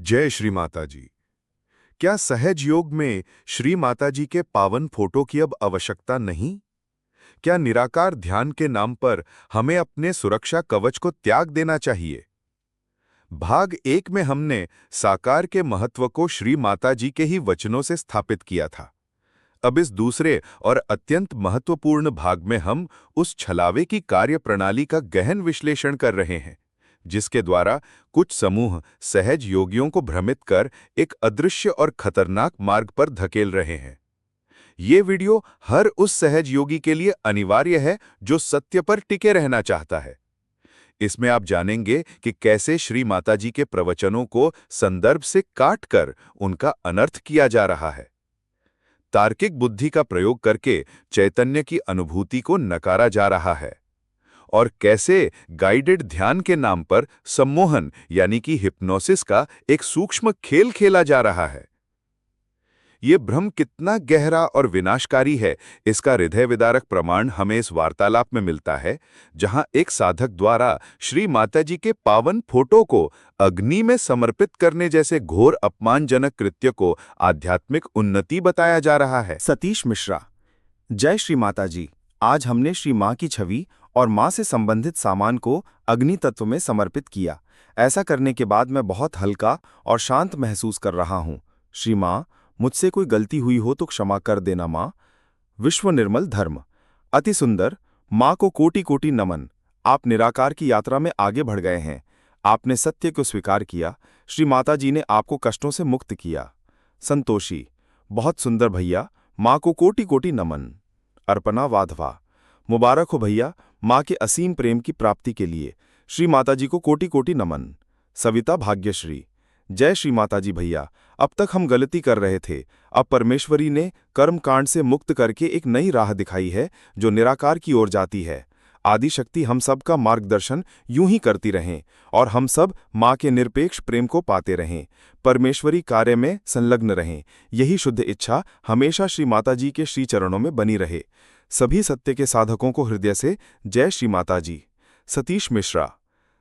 जय श्री माता जी। क्या सहज योग में श्री माता जी के पावन फोटो की अब आवश्यकता नहीं? क्या निराकार ध्यान के नाम पर हमें अपने सुरक्षा कवच को त्याग देना चाहिए? भाग 1 में हमने साकार के महत्व को श्री माता जी के ही वचनों से स्थापित किया था। अब इस दूसरे और अत्यंत महत्वपूर्ण भाग में हम उस छलावे की कार्य प्रणाली का गहन विश्लेषण कर रहे हैं, जिसके द्वारा कुछ समूह सहज योगियों को भ्रमित कर एक अदृश्य और खतरनाक मार्ग पर धकेल रहे हैं। ये वीडियो हर उस सहज योगी के लिए अनिवार्य है जो सत्य पर टिके रहना चाहता है। इसमें आप जानेंगे कि कैसे श्री माता जी के प्रवचनों को संदर्भ से काटकर उनका अनर्थ किया जा रहा है, तार्किक बुद्धि का प्रयोग करके चैतन्य की अनुभूति को नकारा जा रहा है, और कैसे गाइडेड ध्यान के नाम पर सम्मोहन यानी कि हिप्नोसिस का एक सूक्ष्म खेल खेला जा रहा है। यह भ्रम कितना गहरा और विनाशकारी है, इसका हृदय विदारक प्रमाण हमें इस वार्तालाप में मिलता है, जहां एक साधक द्वारा श्री माता जी के पावन फोटो को अग्नि में समर्पित करने जैसे घोर अपमानजनक कृत्य को आध्यात्मिक उन्नति बताया जा रहा है। सतीश मिश्रा। जय श्री माता जी। आज हमने श्री मां की छवि और मां से संबंधित सामान को अग्नि तत्व में समर्पित किया। ऐसा करने के बाद मैं बहुत हल्का और शांत महसूस कर रहा हूं। श्री मां, मुझसे कोई गलती हुई हो तो क्षमा कर देना मां। विश्व निर्मल धर्म। अति सुंदर। मां को कोटि कोटि नमन। आप निराकार की यात्रा में आगे बढ़ गए हैं। आपने सत्य को स्वीकार किया। श्री माता जी ने आपको कष्टों से मुक्त किया। संतोषी। बहुत सुंदर भैया, मां को कोटि कोटि नमन। अर्पणा वाधवा। मुबारक हो भैया, मां के असीम प्रेम की प्राप्ति के लिए। श्री माता जी को कोटि कोटि नमन। सविता भाग्यश्री। जय श्री माता जी भैया, अब तक हम गलती कर रहे थे। अब परमेश्वरी ने कर्मकांड से मुक्त करके एक नई राह दिखाई है जो निराकार की ओर जाती है। आदि शक्ति हम सब का मार्गदर्शन यूं ही करती रहें और हम सब मां के निरपेक्ष प्रेम को पाते रहें, परमेश्वरी कार्य में संलग्न रहें। यही शुद्ध इच्छा हमेशा श्री माता जी के श्री चरणों में बनी रहे। सभी सत्य के साधकों को हृदय से जय श्री माता जी। सतीश मिश्रा।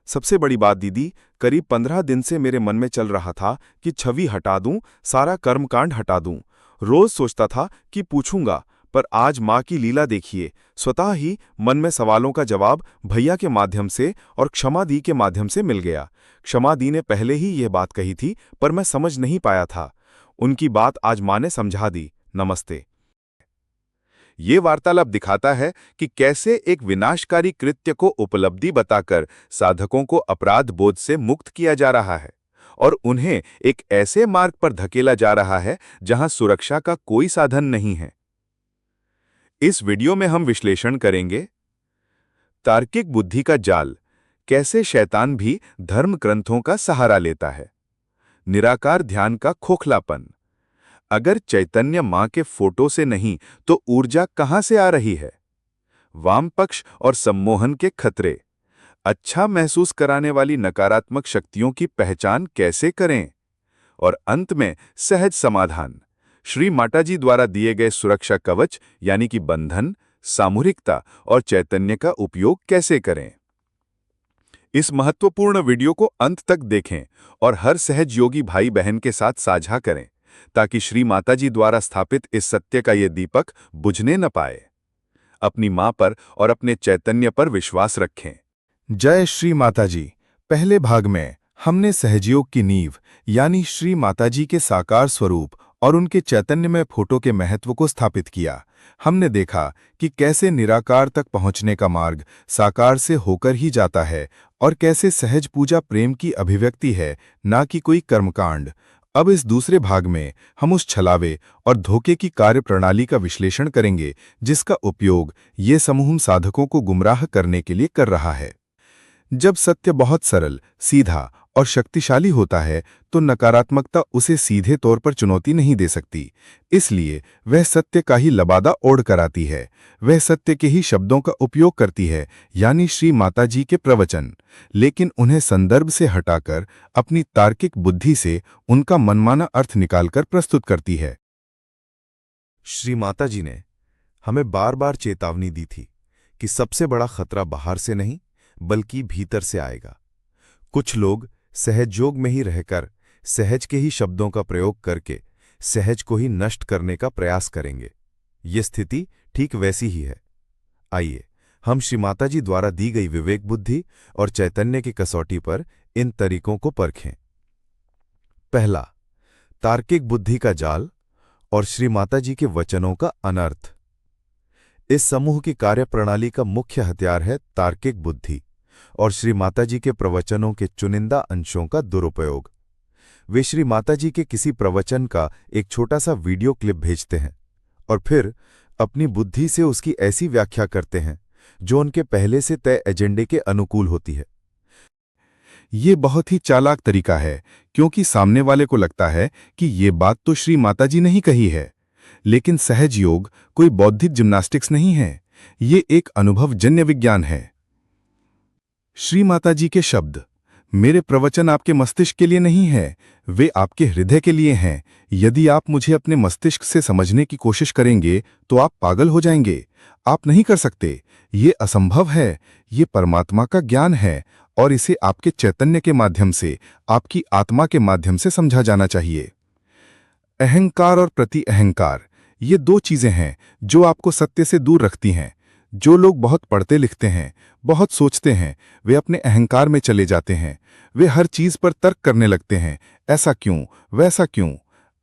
सबसे बड़ी बात दीदी, करीब 15 दिन से मेरे मन में चल रहा था कि छवि हटा दूं, सारा कर्मकांड हटा दूं। रोज सोचता था कि पूछूंगा, पर आज मां की लीला देखिए, स्वतः ही मन में सवालों का जवाब भैया के माध्यम से और क्षमा दी के माध्यम से मिल गया। क्षमा दी ने पहले ही यह बात कही थी, पर मैं समझ नहीं पाया था। उनकी बात आज मां ने समझा दी। नमस्ते। ये वार्तालाप दिखाता है कि कैसे एक विनाशकारी कृत्य को उपलब्धि बताकर साधकों को अपराध बोध से मुक्त किया जा रहा है और उन्हें एक ऐसे मार्ग पर धकेला जा रहा है जहां सुरक्षा का कोई साधन नहीं है। इस वीडियो में हम विश्लेषण करेंगे तार्किक बुद्धि का जाल, कैसे शैतान भी धर्म ग्रंथों का सहारा लेता है, निराकार ध्यान का खोखलापन, अगर चैतन्य मां के फोटो से नहीं तो ऊर्जा कहां से आ रही है, वाम पक्ष और सम्मोहन के खतरे, अच्छा महसूस कराने वाली नकारात्मक शक्तियों की पहचान कैसे करें, और अंत में सहज समाधान, श्री माता जी द्वारा दिए गए सुरक्षा कवच यानी कि बंधन, सामूहिकता और चैतन्य का उपयोग कैसे करें। इस महत्वपूर्ण वीडियो को अंत तक देखें और हर सहज योगी भाई बहन के साथ साझा करें, ताकि श्री माता जी द्वारा स्थापित इस सत्य का ये दीपक बुझने न पाए। अपनी मां पर और अपने चैतन्य पर विश्वास रखें। जय श्री माता जी। पहले भाग में हमने सहजयोग की नींव यानी श्री माता जी के साकार स्वरूप और उनके चैतन्य में फोटो के महत्व को स्थापित किया। हमने देखा कि कैसे निराकार तक पहुंचने का मार्ग साकार से होकर ही जाता है और कैसे सहज पूजा प्रेम की अभिव्यक्ति है, ना कि कोई कर्मकांड। अब इस दूसरे भाग में हम उस छलावे और धोखे की कार्य प्रणाली का विश्लेषण करेंगे जिसका उपयोग ये समूह साधकों को गुमराह करने के लिए कर रहा है। जब सत्य बहुत सरल, सीधा और शक्तिशाली होता है तो नकारात्मकता उसे सीधे तौर पर चुनौती नहीं दे सकती। इसलिए वह सत्य का ही लबादा ओढ़ कर आती है। वह सत्य के ही शब्दों का उपयोग करती है, यानी श्री माता जी के प्रवचन, लेकिन उन्हें संदर्भ से हटाकर अपनी तार्किक बुद्धि से उनका मनमाना अर्थ निकालकर प्रस्तुत करती है। श्री माता जी ने हमें बार बार चेतावनी दी थी कि सबसे बड़ा खतरा बाहर से नहीं बल्कि भीतर से आएगा। कुछ लोग सहजयोग में ही रहकर सहज के ही शब्दों का प्रयोग करके सहज को ही नष्ट करने का प्रयास करेंगे। ये स्थिति ठीक वैसी ही है। आइए हम श्री माताजी द्वारा दी गई विवेक बुद्धि और चैतन्य की कसौटी पर इन तरीकों को परखें। पहला, तार्किक बुद्धि का जाल और श्री माताजी के वचनों का अनर्थ। इस समूह की कार्यप्रणाली का मुख्य हथियार है तार्किक बुद्धि और श्री माताजी के प्रवचनों के चुनिंदा अंशों का दुरुपयोग। वे श्री माताजी के किसी प्रवचन का एक छोटा सा वीडियो क्लिप भेजते हैं और फिर अपनी बुद्धि से उसकी ऐसी व्याख्या करते हैं जो उनके पहले से तय एजेंडे के अनुकूल होती है। ये बहुत ही चालाक तरीका है, क्योंकि सामने वाले को लगता है कि ये बात तो श्री माताजी ने ही कही है। लेकिन सहज योग कोई बौद्धिक जिम्नास्टिक्स नहीं है, ये एक अनुभवजन्य विज्ञान है। श्री माताजी के शब्द, मेरे प्रवचन आपके मस्तिष्क के लिए नहीं है, वे आपके हृदय के लिए हैं। यदि आप मुझे अपने मस्तिष्क से समझने की कोशिश करेंगे तो आप पागल हो जाएंगे। आप नहीं कर सकते, ये असंभव है। ये परमात्मा का ज्ञान है और इसे आपके चैतन्य के माध्यम से, आपकी आत्मा के माध्यम से समझा जाना चाहिए। अहंकार और प्रति अहंकार, ये दो चीजें हैं जो आपको सत्य से दूर रखती हैं। जो लोग बहुत पढ़ते लिखते हैं, बहुत सोचते हैं, वे अपने अहंकार में चले जाते हैं। वे हर चीज पर तर्क करने लगते हैं, ऐसा क्यों, वैसा क्यों।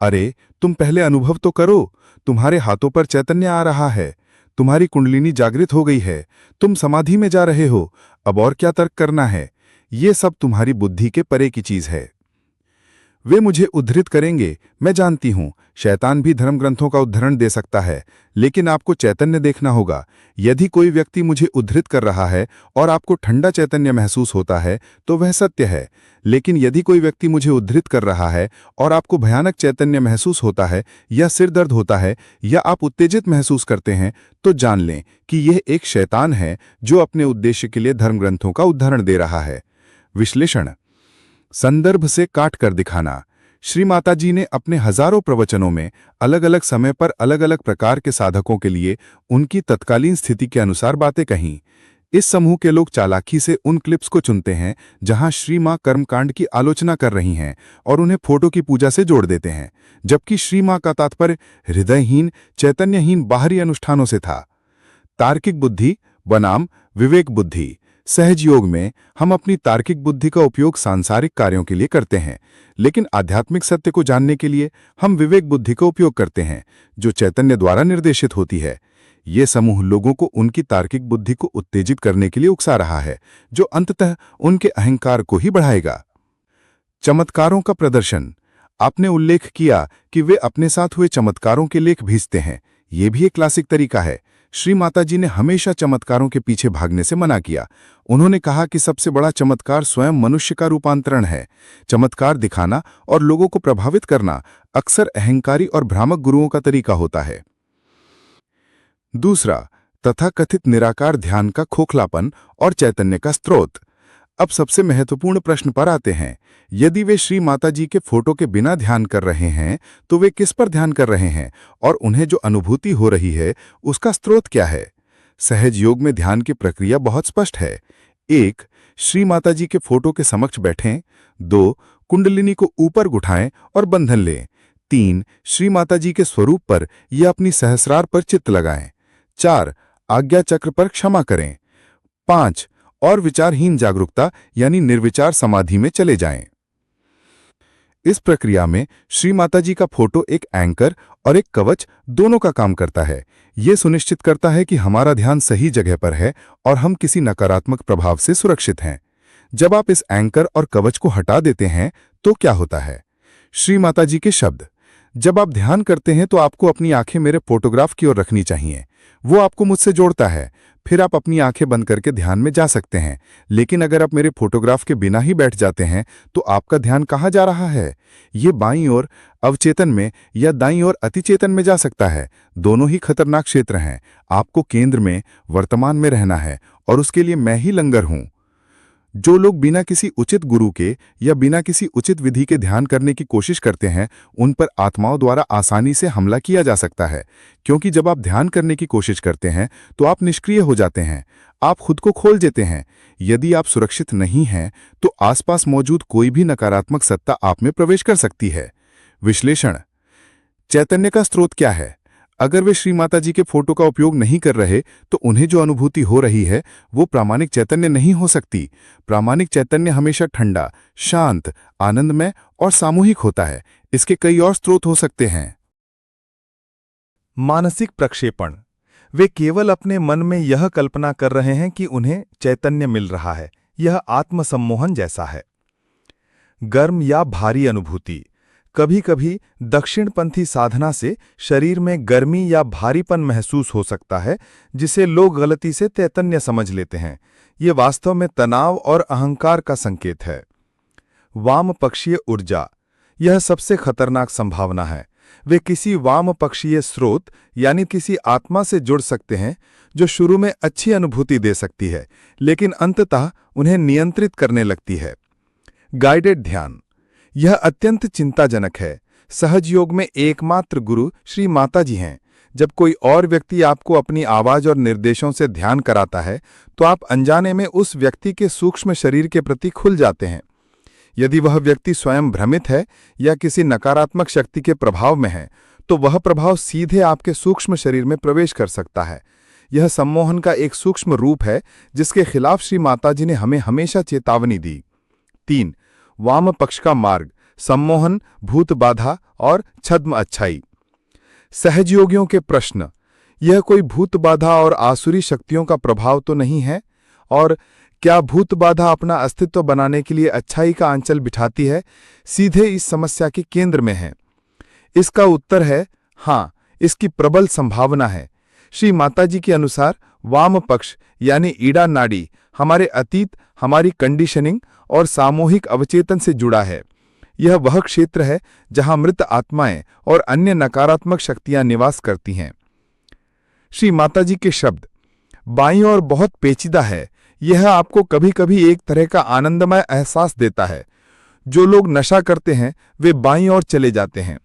अरे तुम पहले अनुभव तो करो। तुम्हारे हाथों पर चैतन्य आ रहा है, तुम्हारी कुंडलिनी जागृत हो गई है, तुम समाधि में जा रहे हो, अब और क्या तर्क करना है। ये सब तुम्हारी बुद्धि के परे की चीज है। वे मुझे उद्धृत करेंगे, मैं जानती हूं, शैतान भी धर्म ग्रंथों का उद्धरण दे सकता है, लेकिन आपको चैतन्य देखना होगा। यदि कोई व्यक्ति मुझे उद्धृत कर रहा है और आपको ठंडा चैतन्य महसूस होता है तो वह सत्य है, लेकिन यदि कोई व्यक्ति मुझे उद्धृत कर रहा है और आपको भयानक चैतन्य महसूस होता है या सिर दर्द होता है या आप उत्तेजित महसूस करते हैं, तो जान लें कि यह एक शैतान है जो अपने उद्देश्य के लिए धर्म ग्रंथों का उद्धरण दे रहा है। विश्लेषण, संदर्भ से काट कर दिखाना। श्री माताजी ने अपने हजारों प्रवचनों में अलग अलग समय पर अलग अलग प्रकार के साधकों के लिए उनकी तत्कालीन स्थिति के अनुसार बातें कहीं। इस समूह के लोग चालाकी से उन क्लिप्स को चुनते हैं जहां श्री मां कर्मकांड की आलोचना कर रही हैं और उन्हें फोटो की पूजा से जोड़ देते हैं, जबकि श्री मां का तात्पर्य हृदयहीन, चैतन्यहीन बाहरी अनुष्ठानों से था। तार्किक बुद्धि बनाम विवेक बुद्धि। सहज योग में हम अपनी तार्किक बुद्धि का उपयोग सांसारिक कार्यों के लिए करते हैं, लेकिन आध्यात्मिक सत्य को जानने के लिए हम विवेक बुद्धि का उपयोग करते हैं, जो चैतन्य द्वारा निर्देशित होती है। ये समूह लोगों को उनकी तार्किक बुद्धि को उत्तेजित करने के लिए उकसा रहा है, जो अंततः उनके अहंकार को ही बढ़ाएगा। चमत्कारों का प्रदर्शन। आपने उल्लेख किया कि वे अपने साथ हुए चमत्कारों के लेख भेजते हैं। ये भी एक क्लासिक तरीका है। श्री माताजी ने हमेशा चमत्कारों के पीछे भागने से मना किया। उन्होंने कहा कि सबसे बड़ा चमत्कार स्वयं मनुष्य का रूपांतरण है। चमत्कार दिखाना और लोगों को प्रभावित करना अक्सर अहंकारी और भ्रामक गुरुओं का तरीका होता है। दूसरा, तथाकथित निराकार ध्यान का खोखलापन और चैतन्य का स्रोत। अब सबसे महत्वपूर्ण प्रश्न पर आते हैं। यदि वे श्री माताजी के फोटो के बिना ध्यान कर रहे हैं तो वे किस पर ध्यान कर रहे हैं और उन्हें जो अनुभूति हो रही है उसका स्रोत क्या है? सहज योग में ध्यान की प्रक्रिया बहुत स्पष्ट है। 1. श्री माताजी के फोटो के समक्ष बैठें। 2. कुंडलिनी को ऊपर उठाएं और बंधन लें। 3. श्री माताजी के स्वरूप पर या अपनी सहस्रार पर चित्त लगाएं। 4. आज्ञा चक्र पर क्षमा करें। 5. और विचारहीन जागरूकता यानी निर्विचार समाधि में चले जाएं। इस प्रक्रिया में श्री माताजी का फोटो एक एंकर और एक कवच दोनों का काम करता है। यह सुनिश्चित करता है कि हमारा ध्यान सही जगह पर है और हम किसी नकारात्मक प्रभाव से सुरक्षित हैं। जब आप इस एंकर और कवच को हटा देते हैं तो क्या होता है? श्री माताजी के शब्द, जब आप ध्यान करते हैं तो आपको अपनी आंखें मेरे फोटोग्राफ की ओर रखनी चाहिए। वो आपको मुझसे जोड़ता है। फिर आप अपनी आंखें बंद करके ध्यान में जा सकते हैं। लेकिन अगर आप मेरे फोटोग्राफ के बिना ही बैठ जाते हैं तो आपका ध्यान कहाँ जा रहा है? ये बाईं ओर अवचेतन में या दाईं ओर अतिचेतन में जा सकता है। दोनों ही खतरनाक क्षेत्र हैं। आपको केंद्र में, वर्तमान में रहना है और उसके लिए मैं ही लंगर हूं। जो लोग बिना किसी उचित गुरु के या बिना किसी उचित विधि के ध्यान करने की कोशिश करते हैं, उन पर आत्माओं द्वारा आसानी से हमला किया जा सकता है, क्योंकि जब आप ध्यान करने की कोशिश करते हैं तो आप निष्क्रिय हो जाते हैं, आप खुद को खोल देते हैं। यदि आप सुरक्षित नहीं हैं तो आसपास मौजूद कोई भी नकारात्मक सत्ता आप में प्रवेश कर सकती है। विश्लेषण: चैतन्य का स्रोत क्या है? अगर वे श्री माता जी के फोटो का उपयोग नहीं कर रहे तो उन्हें जो अनुभूति हो रही है वो प्रामाणिक चैतन्य नहीं हो सकती। प्रामाणिक चैतन्य हमेशा ठंडा, शांत, आनंदमय और सामूहिक होता है। इसके कई और स्रोत हो सकते हैं। मानसिक प्रक्षेपण: वे केवल अपने मन में यह कल्पना कर रहे हैं कि उन्हें चैतन्य मिल रहा है। यह आत्मसम्मोहन जैसा है। गर्म या भारी अनुभूति: कभी कभी दक्षिणपंथी साधना से शरीर में गर्मी या भारीपन महसूस हो सकता है, जिसे लोग गलती से चैतन्य समझ लेते हैं। ये वास्तव में तनाव और अहंकार का संकेत है। वामपक्षीय ऊर्जा: यह सबसे खतरनाक संभावना है। वे किसी वामपक्षीय स्रोत यानी किसी आत्मा से जुड़ सकते हैं जो शुरू में अच्छी अनुभूति दे सकती है, लेकिन अंततः उन्हें नियंत्रित करने लगती है। गाइडेड ध्यान: यह अत्यंत चिंताजनक है। सहज योग में एकमात्र गुरु श्री माता जी हैं। जब कोई और व्यक्ति आपको अपनी आवाज और निर्देशों से ध्यान कराता है तो आप अनजाने में उस व्यक्ति के सूक्ष्म शरीर के प्रति खुल जाते हैं। यदि वह व्यक्ति स्वयं भ्रमित है या किसी नकारात्मक शक्ति के प्रभाव में है तो वह प्रभाव सीधे आपके सूक्ष्म शरीर में प्रवेश कर सकता है। यह सम्मोहन का एक सूक्ष्म रूप है जिसके खिलाफ श्री माता जी ने हमें हमेशा चेतावनी दी। 3. वाम पक्ष का मार्ग: सम्मोहन, भूत बाधा और छद्म अच्छाई। सहजयोगियों के प्रश्न: यह कोई भूत बाधा और आसुरी शक्तियों का प्रभाव तो नहीं है? और क्या भूत बाधा अपना अस्तित्व बनाने के लिए अच्छाई का आंचल बिठाती है, सीधे इस समस्या के केंद्र में है? इसका उत्तर है हाँ, इसकी प्रबल संभावना है। श्री माताजी के अनुसार वाम पक्ष यानी ईड़ा नाड़ी हमारे अतीत, हमारी कंडीशनिंग और सामूहिक अवचेतन से जुड़ा है। यह वह क्षेत्र है जहां मृत आत्माएं और अन्य नकारात्मक शक्तियां निवास करती हैं। श्री माताजी के शब्द: बाईं ओर बहुत पेचीदा है। यह आपको कभी कभी एक तरह का आनंदमय एहसास देता है। जो लोग नशा करते हैं वे बाईं ओर चले जाते हैं।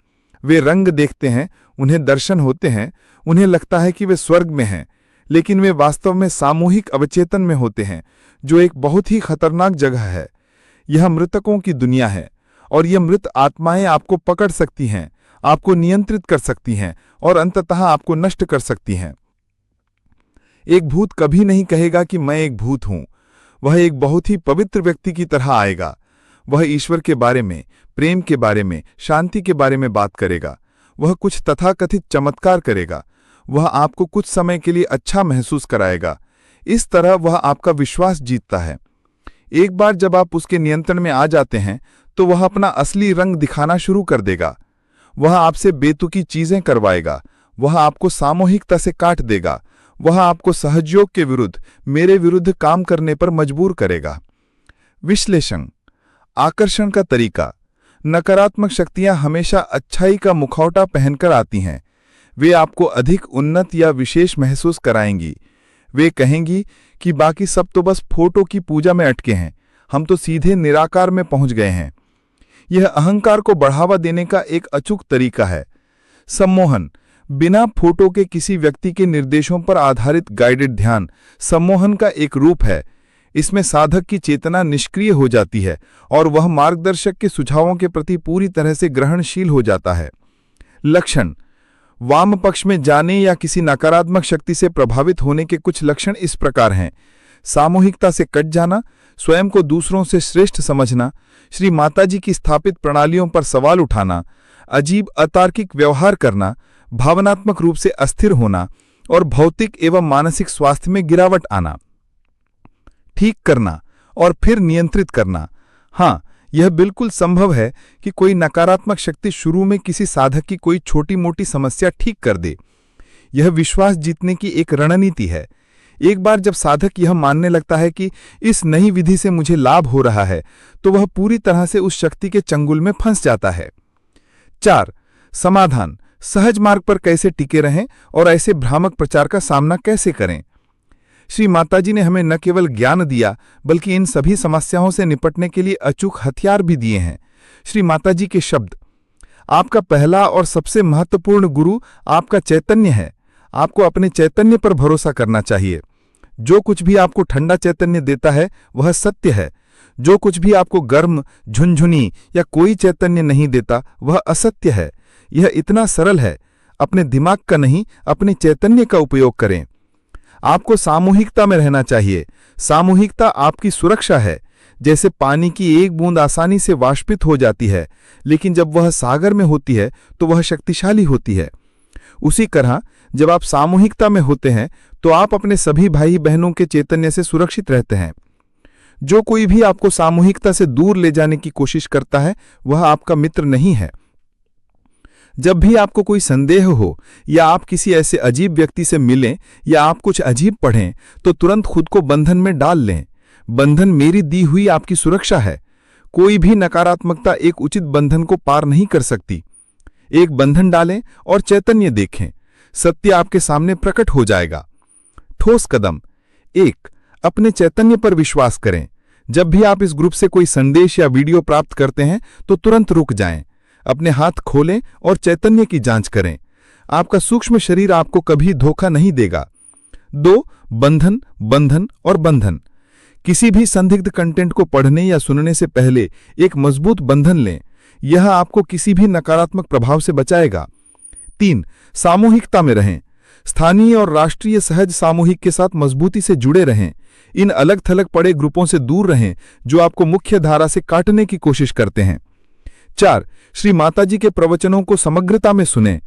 वे रंग देखते हैं, उन्हें दर्शन होते हैं, उन्हें लगता है कि वे स्वर्ग में हैं, लेकिन वे वास्तव में सामूहिक अवचेतन में होते हैं, जो एक बहुत ही खतरनाक जगह है। यह मृतकों की दुनिया है और ये मृत आत्माएं आपको पकड़ सकती हैं, आपको नियंत्रित कर सकती हैं और अंततः आपको नष्ट कर सकती हैं। एक भूत कभी नहीं कहेगा कि मैं एक भूत हूं। वह एक बहुत ही पवित्र व्यक्ति की तरह आएगा। वह ईश्वर के बारे में, प्रेम के बारे में, शांति के बारे में बात करेगा। वह कुछ तथाकथित चमत्कार करेगा। वह आपको कुछ समय के लिए अच्छा महसूस कराएगा। इस तरह वह आपका विश्वास जीतता है। एक बार जब आप उसके नियंत्रण में आ जाते हैं तो वह अपना असली रंग दिखाना शुरू कर देगा। वह आपसे बेतुकी चीजें करवाएगा। वह आपको सामूहिकता से काट देगा। वह आपको सहयोग के विरुद्ध, मेरे विरुद्ध काम करने पर मजबूर करेगा। विश्लेषण: आकर्षण का तरीका: नकारात्मक शक्तियां हमेशा अच्छाई का मुखौटा पहनकर आती हैं। वे आपको अधिक उन्नत या विशेष महसूस कराएंगी। वे कहेंगी कि बाकी सब तो बस फोटो की पूजा में अटके हैं, हम तो सीधे निराकार में पहुंच गए हैं। यह अहंकार को बढ़ावा देने का एक अचूक तरीका है। सम्मोहन: बिना फोटो के किसी व्यक्ति के निर्देशों पर आधारित गाइडेड ध्यान सम्मोहन का एक रूप है। इसमें साधक की चेतना निष्क्रिय हो जाती है और वह मार्गदर्शक के सुझावों के प्रति पूरी तरह से ग्रहणशील हो जाता है। लक्षण: वाम पक्ष में जाने या किसी नकारात्मक शक्ति से प्रभावित होने के कुछ लक्षण इस प्रकार हैं: सामूहिकता से कट जाना, स्वयं को दूसरों से श्रेष्ठ समझना, श्री माताजी की स्थापित प्रणालियों पर सवाल उठाना, अजीब अतार्किक व्यवहार करना, भावनात्मक रूप से अस्थिर होना और भौतिक एवं मानसिक स्वास्थ्य में गिरावट आना। ठीक करना और फिर नियंत्रित करना: हाँ, यह बिल्कुल संभव है कि कोई नकारात्मक शक्ति शुरू में किसी साधक की कोई छोटी मोटी समस्या ठीक कर दे। यह विश्वास जीतने की एक रणनीति है। एक बार जब साधक यह मानने लगता है कि इस नई विधि से मुझे लाभ हो रहा है, तो वह पूरी तरह से उस शक्ति के चंगुल में फंस जाता है। 4. समाधान: सहज मार्ग पर कैसे टिके रहें और ऐसे भ्रामक प्रचार का सामना कैसे करें? श्री माताजी ने हमें न केवल ज्ञान दिया बल्कि इन सभी समस्याओं से निपटने के लिए अचूक हथियार भी दिए हैं। श्री माताजी के शब्द, आपका पहला और सबसे महत्वपूर्ण गुरु आपका चैतन्य है। आपको अपने चैतन्य पर भरोसा करना चाहिए। जो कुछ भी आपको ठंडा चैतन्य देता है वह सत्य है। जो कुछ भी आपको गर्म, झुनझुनी या कोई चैतन्य नहीं देता वह असत्य है। यह इतना सरल है। अपने दिमाग का नहीं, अपने चैतन्य का उपयोग करें। आपको सामूहिकता में रहना चाहिए। सामूहिकता आपकी सुरक्षा है। जैसे पानी की एक बूंद आसानी से वाष्पित हो जाती है, लेकिन जब वह सागर में होती है तो वह शक्तिशाली होती है। उसी तरह जब आप सामूहिकता में होते हैं तो आप अपने सभी भाई बहनों के चैतन्य से सुरक्षित रहते हैं। जो कोई भी आपको सामूहिकता से दूर ले जाने की कोशिश करता है वह आपका मित्र नहीं है। जब भी आपको कोई संदेह हो या आप किसी ऐसे अजीब व्यक्ति से मिलें या आप कुछ अजीब पढ़ें तो तुरंत खुद को बंधन में डाल लें। बंधन मेरी दी हुई आपकी सुरक्षा है। कोई भी नकारात्मकता एक उचित बंधन को पार नहीं कर सकती। एक बंधन डालें और चैतन्य देखें। सत्य आपके सामने प्रकट हो जाएगा। ठोस कदम 1, अपने चैतन्य पर विश्वास करें। जब भी आप इस ग्रुप से कोई संदेश या वीडियो प्राप्त करते हैं तो तुरंत रुक जाएं। अपने हाथ खोलें और चैतन्य की जांच करें। आपका सूक्ष्म शरीर आपको कभी धोखा नहीं देगा। 2, बंधन, बंधन और बंधन। किसी भी संदिग्ध कंटेंट को पढ़ने या सुनने से पहले एक मजबूत बंधन लें। यह आपको किसी भी नकारात्मक प्रभाव से बचाएगा। 3, सामूहिकता में रहें। स्थानीय और राष्ट्रीय सहज सामूहिक के साथ मजबूती से जुड़े रहें। इन अलग थलग पड़े ग्रुपों से दूर रहें जो आपको मुख्य धारा से काटने की कोशिश करते हैं। 4, श्री माताजी के प्रवचनों को समग्रता में सुनें।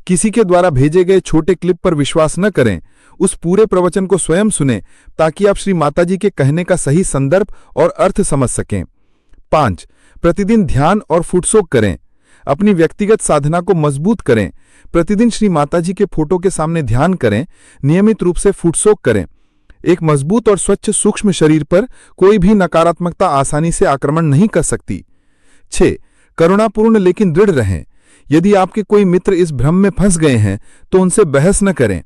किसी के द्वारा भेजे गए छोटे क्लिप पर विश्वास न करें। उस पूरे प्रवचन को स्वयं सुनें ताकि आप श्री माताजी के कहने का सही संदर्भ और अर्थ समझ सकें। 5, प्रतिदिन ध्यान और फुटसोक करें। अपनी व्यक्तिगत साधना को मजबूत करें। प्रतिदिन श्री माताजी के फोटो के सामने ध्यान करें। नियमित रूप से फुटसोक करें। एक मजबूत और स्वच्छ सूक्ष्म शरीर पर कोई भी नकारात्मकता आसानी से आक्रमण नहीं कर सकती। 6, करुणापूर्ण लेकिन दृढ़ रहें। यदि आपके कोई मित्र इस भ्रम में फंस गए हैं तो उनसे बहस न करें।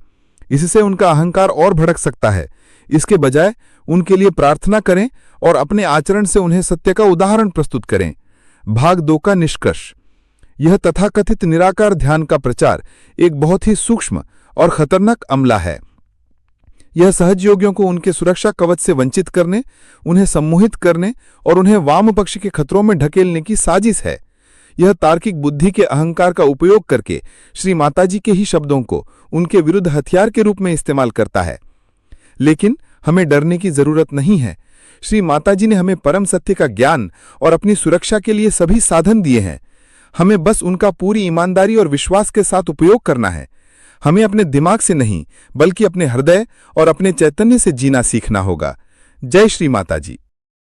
इससे उनका अहंकार और भड़क सकता है। इसके बजाय उनके लिए प्रार्थना करें और अपने आचरण से उन्हें सत्य का उदाहरण प्रस्तुत करें। भाग 2 का निष्कर्ष। यह तथाकथित निराकार ध्यान का प्रचार एक बहुत ही सूक्ष्म और खतरनाक अमला है। यह सहयोगियों को उनके सुरक्षा कवच से वंचित करने, उन्हें सम्मोहित करने और उन्हें वाम पक्ष के खतरों में ढकेलने की साजिश है। यह तार्किक बुद्धि के अहंकार का उपयोग करके श्री माताजी के ही शब्दों को उनके विरुद्ध हथियार के रूप में इस्तेमाल करता है। लेकिन हमें डरने की जरूरत नहीं है। श्री माताजी ने हमें परम सत्य का ज्ञान और अपनी सुरक्षा के लिए सभी साधन दिए हैं। हमें बस उनका पूरी ईमानदारी और विश्वास के साथ उपयोग करना है। हमें अपने दिमाग से नहीं बल्कि अपने हृदय और अपने चैतन्य से जीना सीखना होगा। जय श्री माताजी।